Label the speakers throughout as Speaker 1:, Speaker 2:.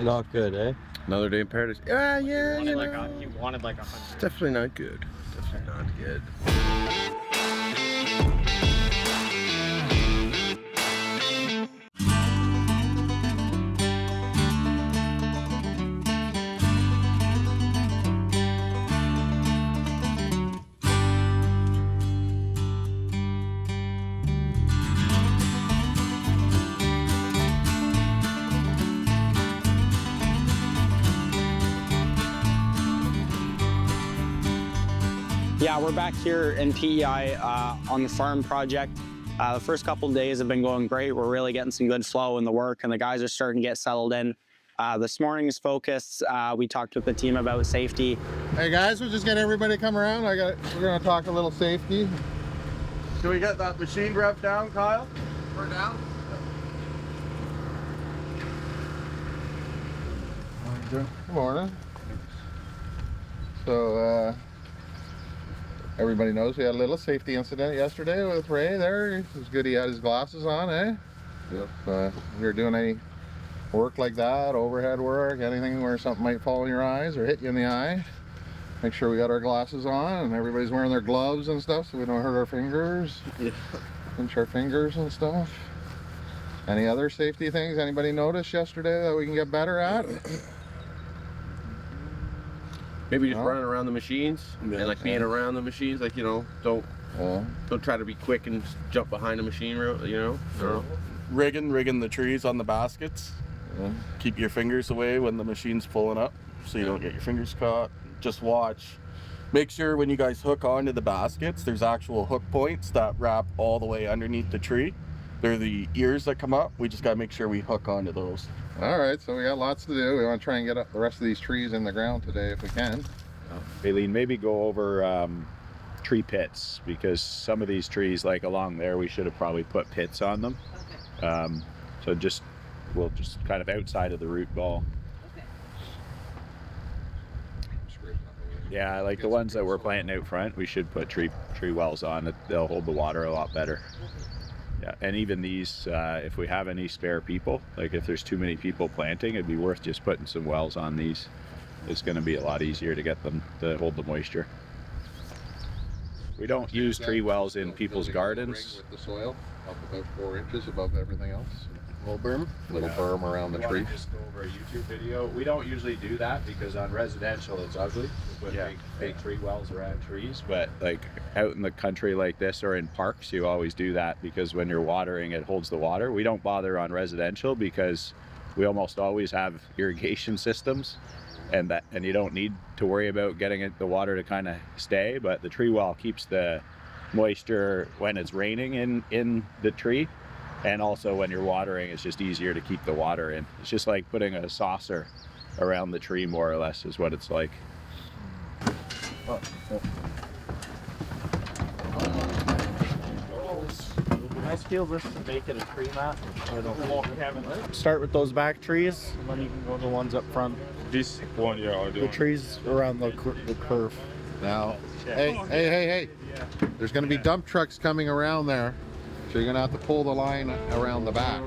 Speaker 1: Not good, eh?
Speaker 2: Another day in paradise. Yeah,
Speaker 3: He
Speaker 2: you
Speaker 3: wanted
Speaker 2: know.
Speaker 3: he wanted like
Speaker 2: It's
Speaker 3: 100.
Speaker 2: definitely not good. Definitely not good.
Speaker 3: Yeah, we're back here in PEI on the farm project. The first couple of days have been going great. We're really getting some good flow in the work, and the guys are starting to get settled in. This morning's focus, we talked with the team about safety.
Speaker 4: Hey guys, we'll just get everybody to come around. We're gonna talk a little safety.
Speaker 2: Can we get that machine revved down, Kyle?
Speaker 4: We're down. Good morning. So, everybody knows we had a little safety incident yesterday with Ray there. It was good he had his glasses on, eh? Yep. If you're doing any work like that, overhead work, anything where something might fall in your eyes or hit you in the eye, make sure we got our glasses on and everybody's wearing their gloves and stuff so we don't hurt our fingers. Yeah. Pinch our fingers and stuff. Any other safety things anybody noticed yesterday that we can get better at?
Speaker 2: Maybe just running around the machines and like being around the machines, like, you know, don't try to be quick and jump behind the machine, you know.
Speaker 5: Rigging the trees on the baskets. Keep your fingers away when the machine's pulling up so you don't get your fingers caught. Just watch. Make sure when you guys hook onto the baskets, there's actual hook points that wrap all the way underneath the tree. They're the ears that come up. We just gotta make sure we hook onto those.
Speaker 4: All right, so we got lots to do. We want to try and get up the rest of these trees in the ground today if we can.
Speaker 6: Aileen, maybe go over tree pits, because some of these trees, like along there, we should have probably put pits on them. Okay. So we'll just kind of outside of the root ball. Okay. Yeah, like the ones that we're planting out front, we should put tree wells on it. They'll hold the water a lot better. Yeah, and even these, if we have any spare people, like if there's too many people planting, it'd be worth just putting some wells on these. It's going to be a lot easier to get them to hold the moisture. We don't use tree wells in people's gardens.
Speaker 4: With the soil up about 4 inches above everything else. Little berm around the tree.
Speaker 6: Just go over a YouTube video. We don't usually do that because on residential it's ugly. We put big tree wells around trees, but like out in the country like this or in parks, you always do that because when you're watering, it holds the water. We don't bother on residential because we almost always have irrigation systems, and you don't need to worry about getting the water to kind of stay. But the tree well keeps the moisture when it's raining in the tree. And also when you're watering, it's just easier to keep the water in. It's just like putting a saucer around the tree, more or less, is what it's like.
Speaker 3: Nice field this to make it a tree mat. Start with those back trees, and then you can go to the ones up front.
Speaker 7: This one, yeah.
Speaker 4: The trees around the curve. Now, hey. There's going to be dump trucks coming around there. So you're going to have to pull the line around the back.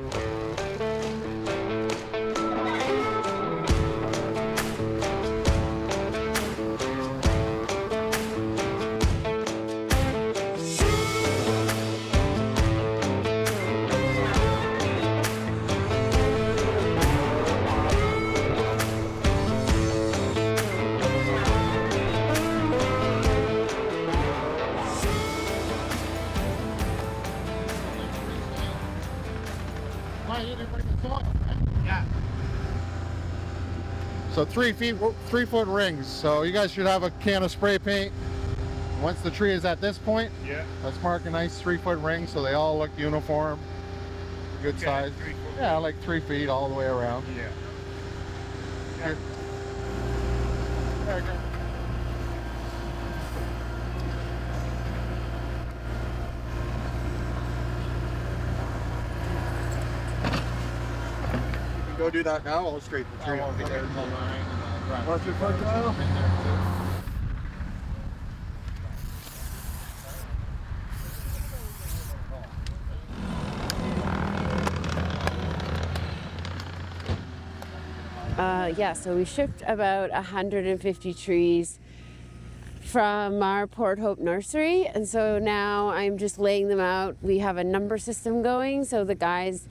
Speaker 4: Yeah. So 3-foot rings. So you guys should have a can of spray paint. Once the tree is at this point, let's mark a nice 3-foot ring so they all look uniform. Good size. 3 foot. Yeah, like 3 feet all the way around. Yeah. There you go. Go do that now. I'll straighten the tree. What's your foot, Kyle?
Speaker 1: Yeah, so we shipped about 150 trees from our Port Hope nursery, and so now I'm just laying them out. We have a number system going, so the guys,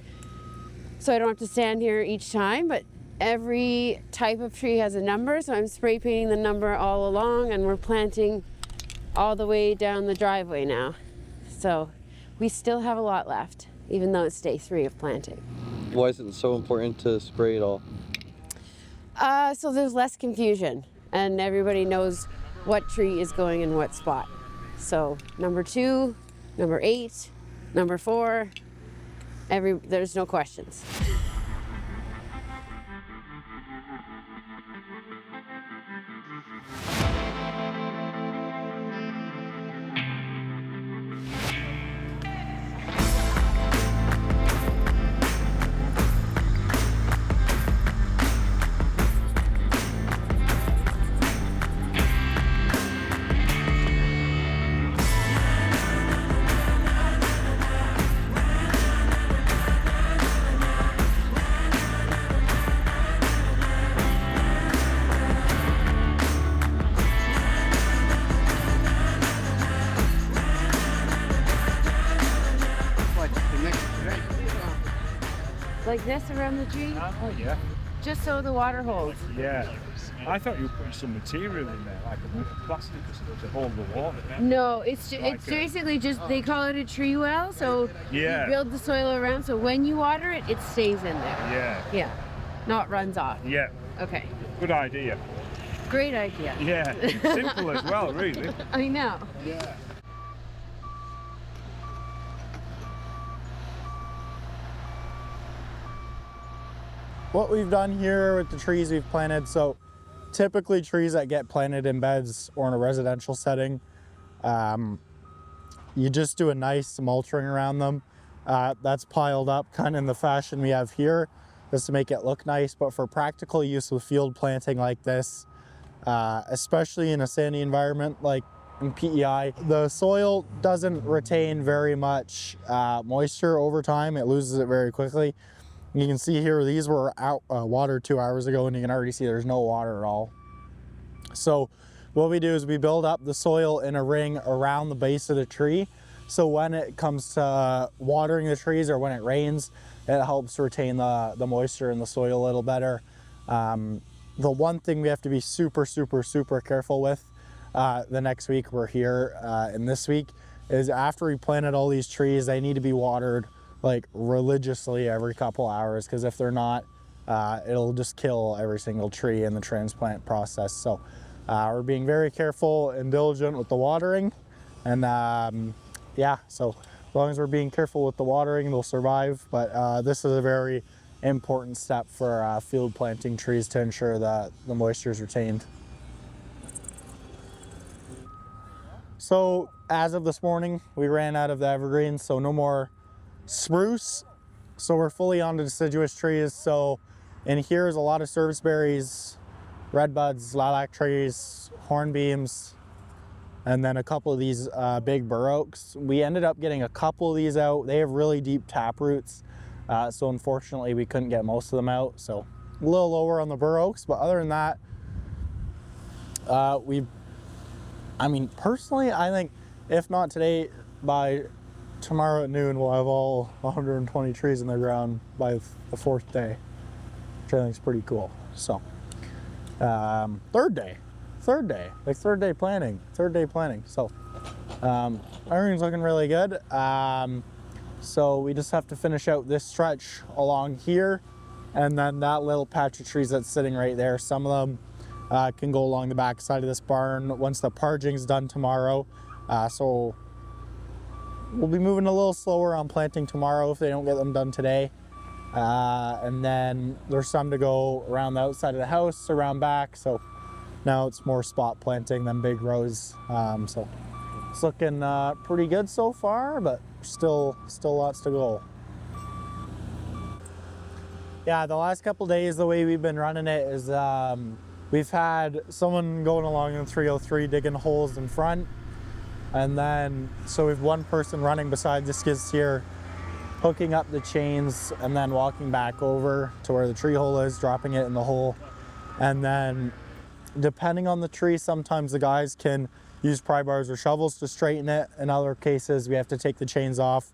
Speaker 1: so I don't have to stand here each time, but every type of tree has a number, so I'm spray painting the number all along, and we're planting all the way down the driveway now. So we still have a lot left, even though it's day 3 of planting.
Speaker 7: Why is it so important to spray it all?
Speaker 1: So there's less confusion, and everybody knows what tree is going in what spot. So number 2, number 8, number 4, there's no questions. Like this around the tree?
Speaker 8: Oh, yeah.
Speaker 1: Just so the water holds.
Speaker 8: Yeah. I thought you were putting some material in there, like a bit of plastic or something to hold the water.
Speaker 1: No, it's basically just, they call it a tree well, so
Speaker 8: Yeah.
Speaker 1: you build the soil around, so when you water it, it stays in there.
Speaker 8: Yeah.
Speaker 1: Yeah, not runs off.
Speaker 8: Yeah.
Speaker 1: Okay,
Speaker 8: Good idea.
Speaker 1: great idea.
Speaker 8: Yeah. Simple as well, really.
Speaker 1: I know.
Speaker 8: Yeah.
Speaker 9: What we've done here with the trees we've planted, so typically trees that get planted in beds or in a residential setting, you just do a nice mulching around them. That's piled up kind of in the fashion we have here, just to make it look nice. But for practical use with field planting like this, especially in a sandy environment like in PEI, the soil doesn't retain very much moisture over time. It loses it very quickly. You can see here, these were out watered 2 hours ago, and you can already see there's no water at all. So what we do is we build up the soil in a ring around the base of the tree. So when it comes to watering the trees or when it rains, it helps retain the moisture in the soil a little better. The one thing we have to be super careful with the next week we're here and this week is after we planted all these trees, they need to be watered like religiously every couple hours, because if they're not, it'll just kill every single tree in the transplant process. So we're being very careful and diligent with the watering, and yeah, so as long as we're being careful with the watering, they'll survive. But this is a very important step for field planting trees to ensure that the moisture is retained. So as of this morning, we ran out of the evergreens, so no more spruce. So we're fully on to deciduous trees. So in here is a lot of serviceberries, redbuds, lilac trees, hornbeams, and then a couple of these big bur oaks. We ended up getting a couple of these out. They have really deep tap roots. So unfortunately we couldn't get most of them out. So a little lower on the bur oaks, but other than that, I mean, personally, I think if not today, by tomorrow at noon, we'll have all 120 trees in the ground by the 4th day, which I think is pretty cool. So, third day planting. So, everything's looking really good. So we just have to finish out this stretch along here, and then that little patch of trees that's sitting right there. Some of them can go along the back side of this barn once the parging's done tomorrow. So we'll be moving a little slower on planting tomorrow if they don't get them done today. And then there's some to go around the outside of the house, around back. So now it's more spot planting than big rows. So it's looking pretty good so far, but still lots to go. Yeah, the last couple days, the way we've been running it is we've had someone going along in 303 digging holes in front. And then, so we've one person running beside the skid steer, hooking up the chains and then walking back over to where the tree hole is, dropping it in the hole. And then depending on the tree, sometimes the guys can use pry bars or shovels to straighten it. In other cases, we have to take the chains off,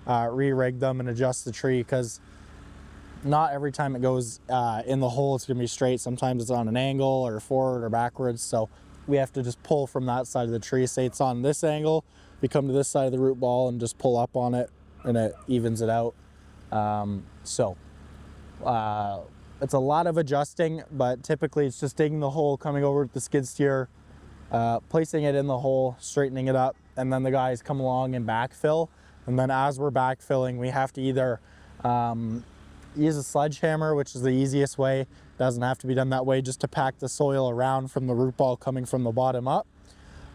Speaker 9: re-rig them and adjust the tree, because not every time it goes in the hole it's gonna be straight. Sometimes it's on an angle or forward or backwards. So we have to just pull from that side of the tree. Say it's on this angle, we come to this side of the root ball and just pull up on it, and it evens it out. It's a lot of adjusting, but typically it's just digging the hole, coming over with the skid steer, placing it in the hole, straightening it up, and then the guys come along and backfill. And then as we're backfilling, we have to either use a sledgehammer, which is the easiest way. Doesn't have to be done that way, just to pack the soil around from the root ball coming from the bottom up,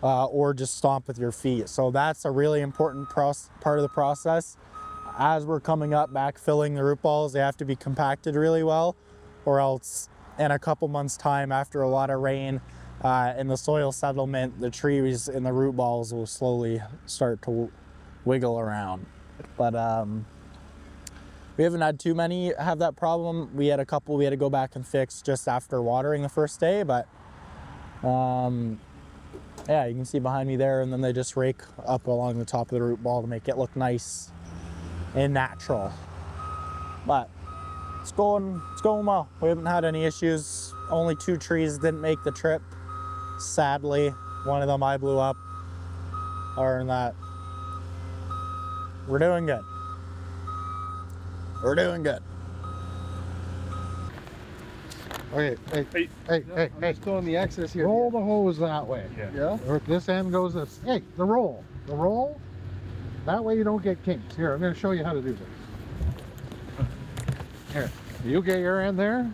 Speaker 9: or just stomp with your feet. So that's a really important part of the process. As we're coming up, backfilling the root balls, they have to be compacted really well, or else in a couple months' time, after a lot of rain and the soil settlement, the trees in the root balls will slowly start to wiggle around. But we haven't had too many have that problem. We had a couple we had to go back and fix just after watering the first day, but yeah, you can see behind me there, and then they just rake up along the top of the root ball to make it look nice and natural. But it's going well. We haven't had any issues. Only 2 trees didn't make the trip, sadly. One of them I blew up. Other than that, we're doing good. We're doing good.
Speaker 4: Okay, hey.
Speaker 7: Let's go on the axis here.
Speaker 4: Roll the hose that way.
Speaker 8: Yeah.
Speaker 4: Or this end goes this. Hey, the roll. That way you don't get kinks. Here, I'm going to show you how to do this. Here, you get your end there.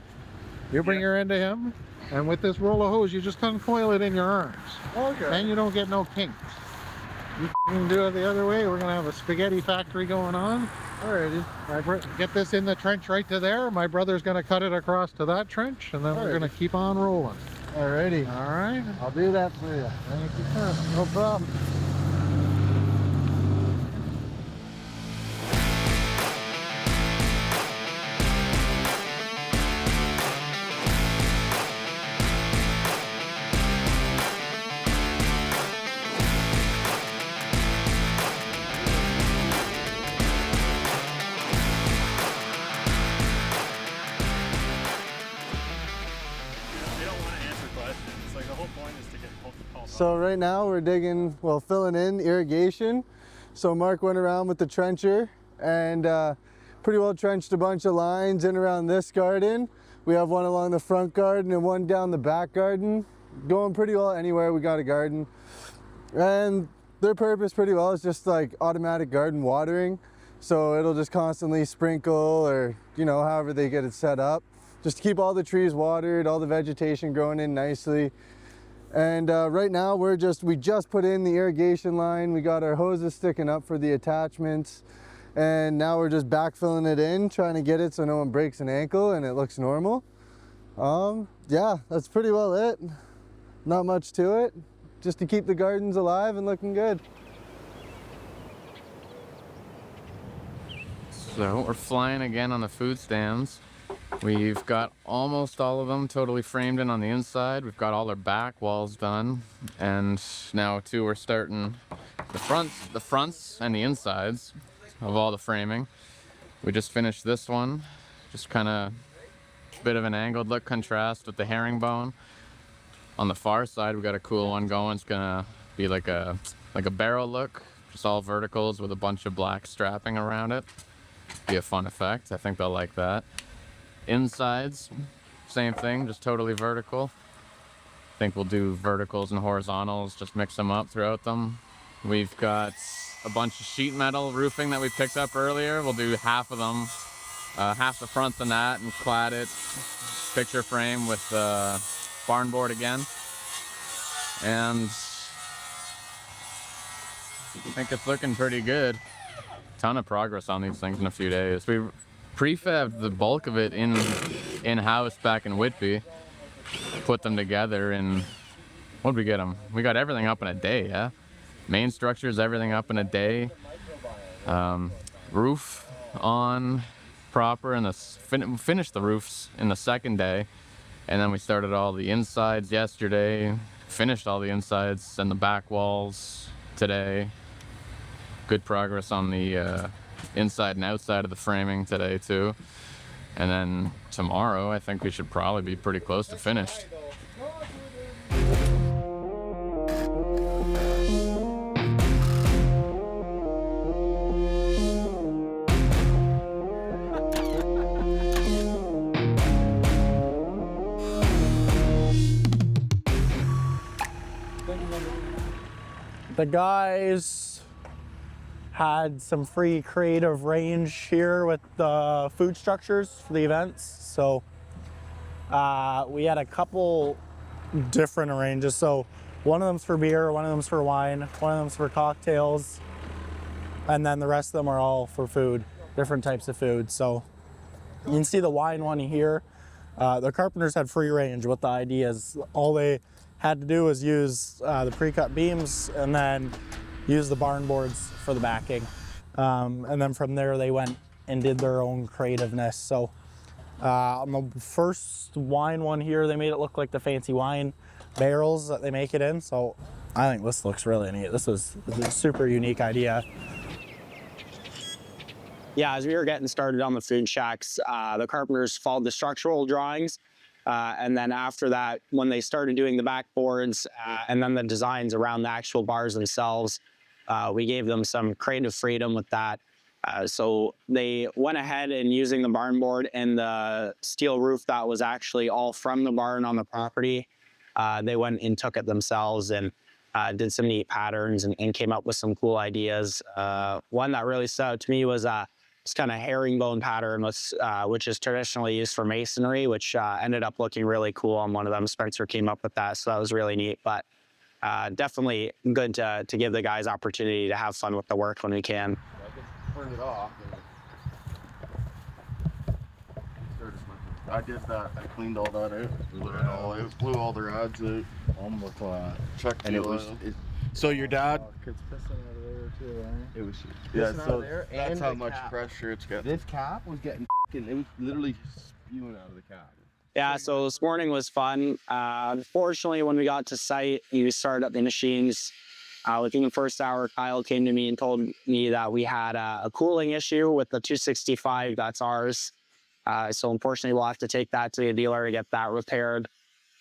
Speaker 4: You bring your end to him. And with this roll of hose, you just uncoil it in your arms.
Speaker 7: Okay.
Speaker 4: And you don't get no kinks. You can do it the other way. We're going to have a spaghetti factory going on. Alrighty. Get this in the trench right to there. My brother's going to cut it across to that trench. And then we're going to keep on rolling.
Speaker 7: Alrighty.
Speaker 4: All right.
Speaker 7: I'll do that for you.
Speaker 4: Thank you, sir.
Speaker 7: No problem. So right now we're digging, well, filling in irrigation. So Mark went around with the trencher and pretty well trenched a bunch of lines in around this garden. We have one along the front garden and one down the back garden. Going pretty well anywhere we got a garden. And their purpose pretty well is just like automatic garden watering. So it'll just constantly sprinkle, or, you know, however they get it set up, just to keep all the trees watered, all the vegetation growing in nicely. And right now we just put in the irrigation line. We got our hoses sticking up for the attachments, and now we're just backfilling it in, trying to get it so no one breaks an ankle and it looks normal. Yeah, that's pretty well it. Not much to it, just to keep the gardens alive and looking good.
Speaker 10: So we're flying again on the food stands. We've got almost all of them totally framed in on the inside. We've got all our back walls done, and now too we're starting the fronts and the insides of all the framing. We just finished this one, just kind of a bit of an angled look contrast with the herringbone. On the far side we got a cool one going. It's gonna be like a barrel look, just all verticals with a bunch of black strapping around it. Be a fun effect. I think they'll like that. Insides, same thing, just totally vertical. I think we'll do verticals and horizontals, just mix them up throughout them. We've got a bunch of sheet metal roofing that we picked up earlier. We'll do half of them, half the front than that, and clad it, picture frame with barn board again. And I think it's looking pretty good. Ton of progress on these things in a few days. We prefabbed the bulk of it in-house back in Whitby. Put them together and what'd we get them? We got everything up in a day, yeah? Main structures, everything up in a day. Roof, on proper and finished the roofs in the second day, and then we started all the insides yesterday, finished all the insides and the back walls today. Good progress on the inside and outside of the framing today too. And then tomorrow I think we should probably be pretty close to finished.
Speaker 9: The guys had some free creative range here with the food structures for the events. So we had a couple different arranges. So one of them's for beer, one of them's for wine, one of them's for cocktails, and then the rest of them are all for food, different types of food. So you can see the wine one here. The Carpenters had free range. What the idea is, all they had to do was use the pre-cut beams and then use the barn boards for the backing. And then from there they went and did their own creativeness. So on the first wine one here, they made it look like the fancy wine barrels that they make it in. So I think this looks really neat. This is a super unique idea. Yeah, as we were getting started on the food shacks, the Carpenters followed the structural drawings. And then after that, when they started doing the backboards and then the designs around the actual bars themselves, we gave them some creative freedom with that. So they went ahead and using the barn board and the steel roof that was actually all from the barn on the property, they went and took it themselves and did some neat patterns and came up with some cool ideas. One that really stood out to me was this kind of herringbone pattern, which is traditionally used for masonry, which ended up looking really cool on one of them. Spencer came up with that, so that was really neat. But definitely good to give the guys opportunity to have fun with the work when we can.
Speaker 5: Turn it off. I did that. I cleaned all that out. Blew it all out. Blew all the rods out. Checked
Speaker 2: And
Speaker 5: the
Speaker 2: it was.
Speaker 5: oil. So your dad?
Speaker 7: It's pissing out of there too, eh?
Speaker 2: It was.
Speaker 5: Yeah.
Speaker 2: pissing out
Speaker 5: So
Speaker 2: of there,
Speaker 5: that's
Speaker 2: and
Speaker 5: how
Speaker 2: the
Speaker 5: much
Speaker 2: cap.
Speaker 5: pressure it's getting.
Speaker 2: This cap was getting. It was literally spewing out of the cap.
Speaker 3: Yeah, so this morning was fun. Unfortunately, when we got to site, we started up the machines. Within the first hour, Kyle came to me and told me that we had a cooling issue with the 265, that's ours. So unfortunately, we'll have to take that to the dealer to get that repaired.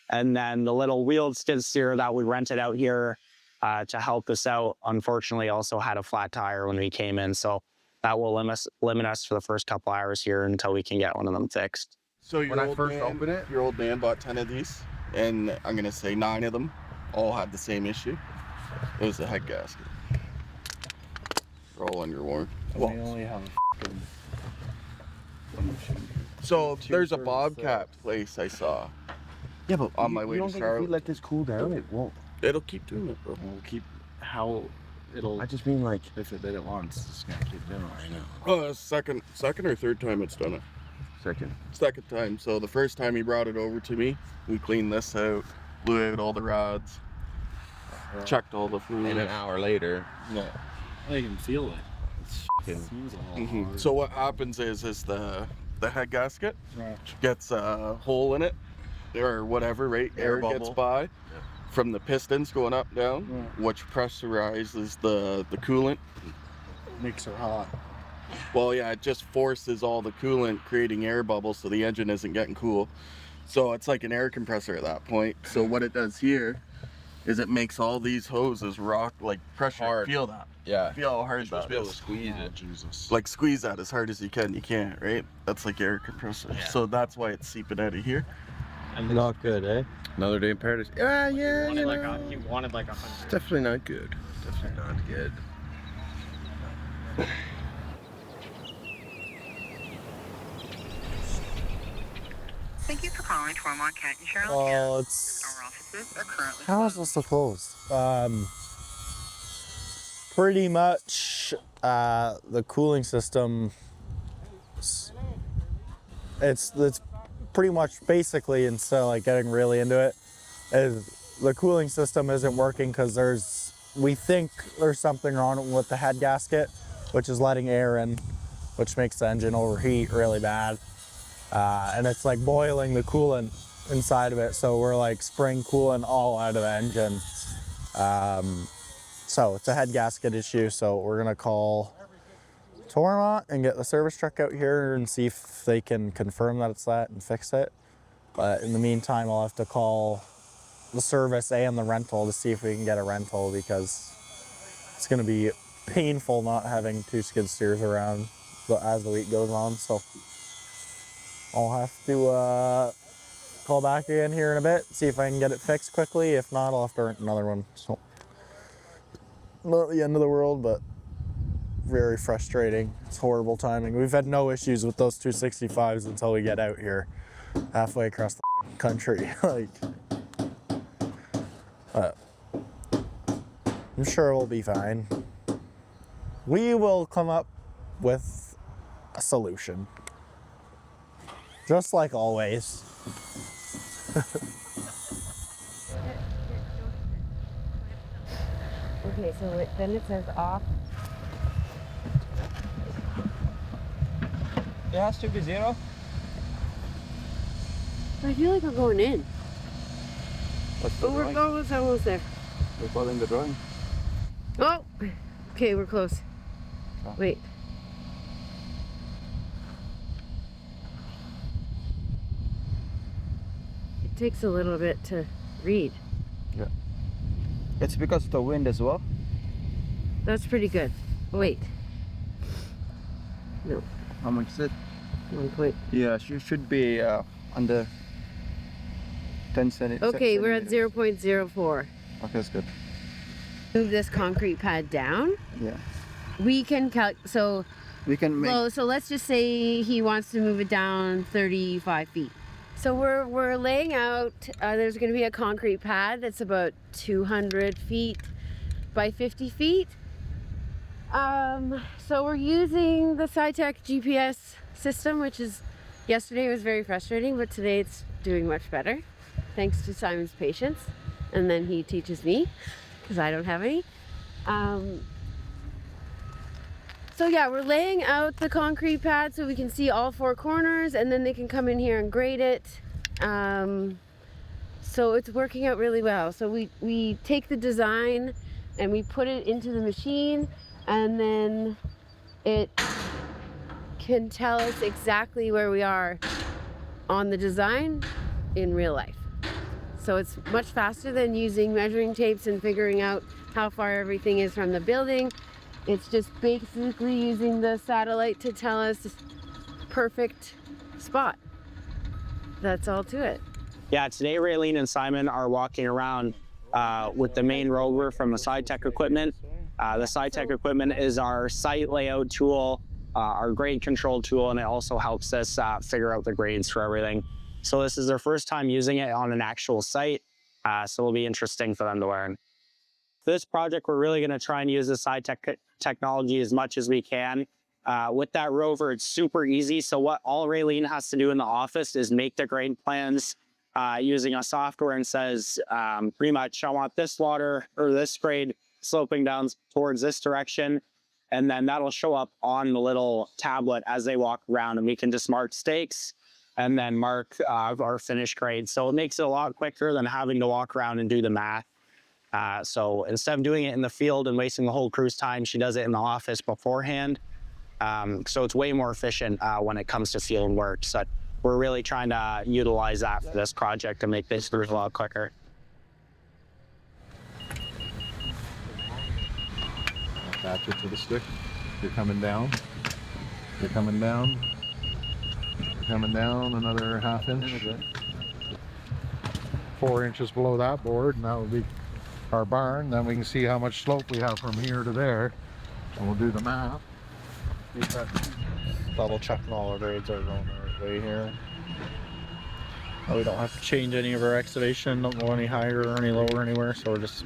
Speaker 3: And then the little wheeled skid steer that we rented out here to help us out, unfortunately, also had a flat tire when we came in. So that will limit us for the first couple hours here until we can get one of them fixed.
Speaker 5: So
Speaker 2: When I first opened it,
Speaker 5: your old man bought 10 of these, and I'm gonna say 9 of them all had the same issue. It was the head gasket. They're all under warranty.
Speaker 7: We only have
Speaker 5: So there's a Bobcat place I saw.
Speaker 2: yeah, but
Speaker 5: On my way to
Speaker 2: don't think if
Speaker 5: Charlotte.
Speaker 2: we let this cool down, it won't.
Speaker 5: It'll keep doing it, bro.
Speaker 8: We'll keep how it'll.
Speaker 2: I just mean like.
Speaker 8: If it did it once, it's gonna keep doing it. I know.
Speaker 5: Second or third time it's done it. Second time. So the first time he brought it over to me, we cleaned this out, blew out all the rods, checked all the fluid.
Speaker 2: And an hour later.
Speaker 5: Yeah.
Speaker 8: I can feel it.
Speaker 2: Fucking-
Speaker 8: Seems a little hard.
Speaker 5: So what happens is the head gasket gets a hole in it, or whatever, right? Air gets by from the pistons going up down, which pressurizes the coolant.
Speaker 8: Makes her hot.
Speaker 5: Well, yeah, it just forces all the coolant, creating air bubbles, so the engine isn't getting cool. So it's like an air compressor at that point. So what it does here is it makes all these hoses rock, like pressure.
Speaker 2: Hard.
Speaker 5: Feel that.
Speaker 2: Yeah.
Speaker 5: Feel how hard
Speaker 2: Supposed to
Speaker 5: that
Speaker 2: be able
Speaker 5: is.
Speaker 2: to squeeze it.
Speaker 8: Jesus.
Speaker 5: Like squeeze that as hard as you can. You can't, right? That's like air compressor.
Speaker 8: Yeah.
Speaker 5: So that's why it's seeping out of here.
Speaker 7: Not good, eh?
Speaker 2: Another day in paradise. Yeah, yeah.
Speaker 3: He wanted like 100.
Speaker 2: It's definitely not good. Definitely not good.
Speaker 11: Thank you for calling Tormont Cat and Charlotte.
Speaker 7: Well, it's.
Speaker 11: Our offices are currently
Speaker 7: How is this closed? Pretty much the cooling system. It's pretty much basically, instead of like getting really into it, is the cooling system isn't working because we think there's something wrong with the head gasket, which is letting air in.
Speaker 9: which makes the engine overheat really bad. And it's like boiling the coolant inside of it, so we're like spraying coolant all out of the engine. So it's a head gasket issue, so we're gonna call Tormont and get the service truck out here and see if they can confirm that it's that and fix it. But in the meantime, I'll have to call the service and the rental to see if we can get a rental, because it's gonna be painful not having 2 skid steers around as the week goes on. So I'll have to call back again here in a bit, see if I can get it fixed quickly. If not, I'll have to rent another one. So not the end of the world, but very frustrating. It's horrible timing. We've had no issues with those 265s until we get out here halfway across the country. Like, but I'm sure we'll be fine. We will come up with a solution, just like always.
Speaker 1: Okay, so then it says off.
Speaker 3: It has to be 0.
Speaker 1: I feel like we're going in.
Speaker 3: What's
Speaker 1: But we're almost there.
Speaker 3: We're following the drawing.
Speaker 1: Oh! Okay, we're close.
Speaker 3: Oh.
Speaker 1: Wait. It takes a little bit to read.
Speaker 3: Yeah. It's because of the wind as well.
Speaker 1: That's pretty good. Wait. No.
Speaker 3: How much is it?
Speaker 1: 1 point.
Speaker 3: Yeah, you should be under 10 centimeters.
Speaker 1: Okay, we're at 0.04.
Speaker 3: Okay, that's good.
Speaker 1: Move this concrete pad down.
Speaker 3: Yeah.
Speaker 1: We can so
Speaker 3: We can make.
Speaker 1: well, so let's just say he wants to move it down 35 feet. So we're laying out, there's going to be a concrete pad that's about 200 feet by 50 feet. So we're using the SciTech GPS system, which is, yesterday was very frustrating, but today it's doing much better, thanks to Simon's patience. And then he teaches me, because I don't have any. So yeah, we're laying out the concrete pad so we can see all 4 corners, and then they can come in here and grade it. So it's working out really well. So we take the design and we put it into the machine, and then it can tell us exactly where we are on the design in real life. So it's much faster than using measuring tapes and figuring out how far everything is from the building. It's just basically using the satellite to tell us perfect spot. That's all to it.
Speaker 3: Yeah, today Raylene and Simon are walking around with the main rover from the SciTech equipment. The SciTech equipment is our site layout tool, our grade control tool, and it also helps us figure out the grades for everything. So this is their first time using it on an actual site, so it'll be interesting for them to learn. For this project, we're really going to try and use the SciTech technology as much as we can. With that rover, it's super easy. So what all Raylene has to do in the office is make the grade plans using a software, and says pretty much, I want this water or this grade sloping down towards this direction. And then that'll show up on the little tablet as they walk around, and we can just mark stakes and then mark our finished grade. So it makes it a lot quicker than having to walk around and do the math. So instead of doing it in the field and wasting the whole crew's time, she does it in the office beforehand. So it's way more efficient when it comes to field work. So we're really trying to utilize that for this project to make this through a lot quicker.
Speaker 4: Attach it to the stick. You're coming down. You're coming down. You're coming down another ½ inch. 4 inches below that board, and that will be our barn. Then we can see how much slope we have from here to there, and we'll do the math.
Speaker 9: Double checking all our grades are going the right way here. We don't have to change any of our excavation, don't go any higher or any lower anywhere, so we're just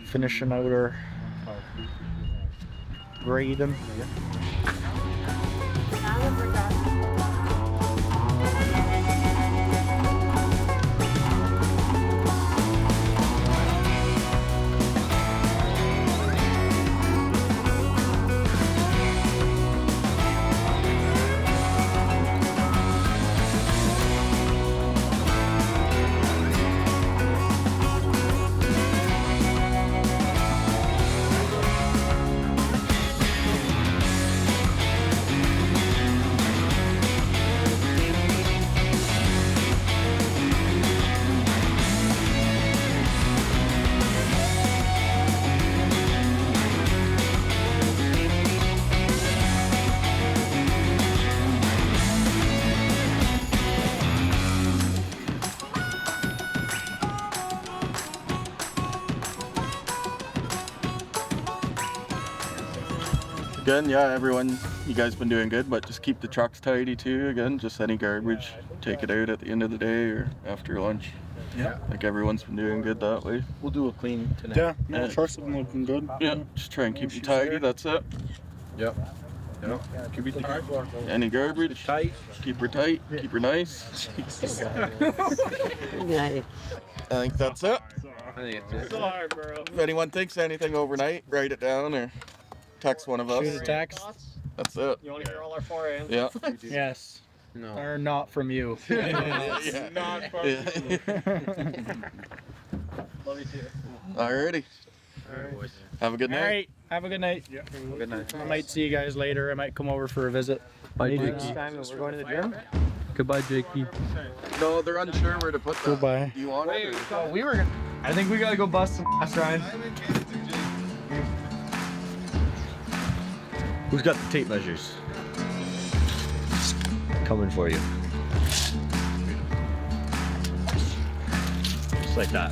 Speaker 9: finishing out our grading.
Speaker 5: Again, yeah, everyone, you guys been doing good, but just keep the trucks tidy too. Again, just any garbage, take it out at the end of the day or after lunch.
Speaker 8: Yeah.
Speaker 5: Like everyone's been doing good that way.
Speaker 2: We'll do a clean tonight.
Speaker 8: Yeah, no, trucks have been looking good.
Speaker 5: Yeah, just try and keep them tidy, that's it.
Speaker 2: Yep. Yep. Keep it together.
Speaker 5: Any garbage,
Speaker 2: Tight.
Speaker 5: keep her tight, keep her nice.
Speaker 1: Yeah.
Speaker 5: I think that's it.
Speaker 2: I think it's it.
Speaker 8: Sorry, bro.
Speaker 5: If anyone thinks anything overnight, write it down or text one of us.
Speaker 12: Shoot a text.
Speaker 5: That's it.
Speaker 12: You want to hear all our 4 a.m.?
Speaker 5: Yeah.
Speaker 12: Yes.
Speaker 2: No.
Speaker 12: Or not from you.
Speaker 5: Yeah.
Speaker 8: Not fun.
Speaker 5: Yeah.
Speaker 12: Love you too.
Speaker 5: Alrighty. Have a good
Speaker 12: All
Speaker 5: night.
Speaker 12: right. Have a good night.
Speaker 8: Yeah.
Speaker 2: Good night.
Speaker 12: I might see you guys later. I might come over for a visit.
Speaker 13: Bye,
Speaker 12: Maybe
Speaker 13: Jakey.
Speaker 12: next time when we're going to the gym.
Speaker 13: Goodbye, Jakey.
Speaker 5: No, they're unsure where to put that.
Speaker 12: Goodbye.
Speaker 5: Do you want it? Or?
Speaker 12: We were. I think we gotta go bust some ass, Ryan.
Speaker 13: Who's got the tape measures? Coming for you. Just like that.